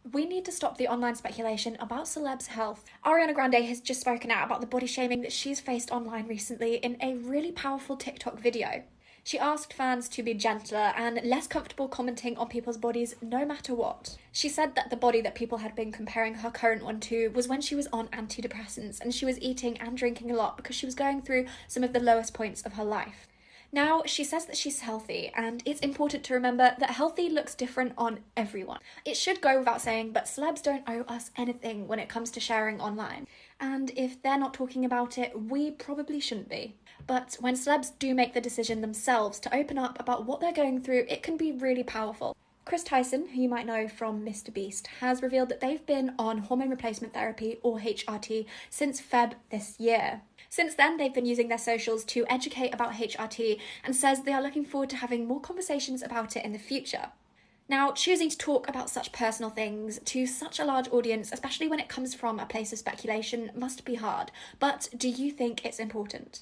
We need to stop the online speculation about celebs' health. Ariana Grande has just spoken out about the body shaming that she's faced online recently in a really powerful TikTok video. She asked fans to be gentler and less comfortable commenting on people's bodies no matter what. She said that the body that people had been comparing her current one to was when she was on antidepressants and she was eating and drinking a lot because she was going through some of the lowest points of her life. Now, she says that she's healthy, and it's important to remember that healthy looks different on everyone. It should go without saying, but celebs don't owe us anything when it comes to sharing online. And if they're not talking about it, we probably shouldn't be. But when celebs do make the decision themselves to open up about what they're going through, it can be really powerful. Tyson, who you might know from MrBeast, has revealed that they've been on hormone replacement therapy, or HRT, since Feb this year. Since then, they've been using their socials to educate about HRT and says they are looking forward to having more conversations about it in the future. Now, choosing to talk about such personal things to such a large audience, especially when it comes from a place of speculation, must be hard. But do you think it's important?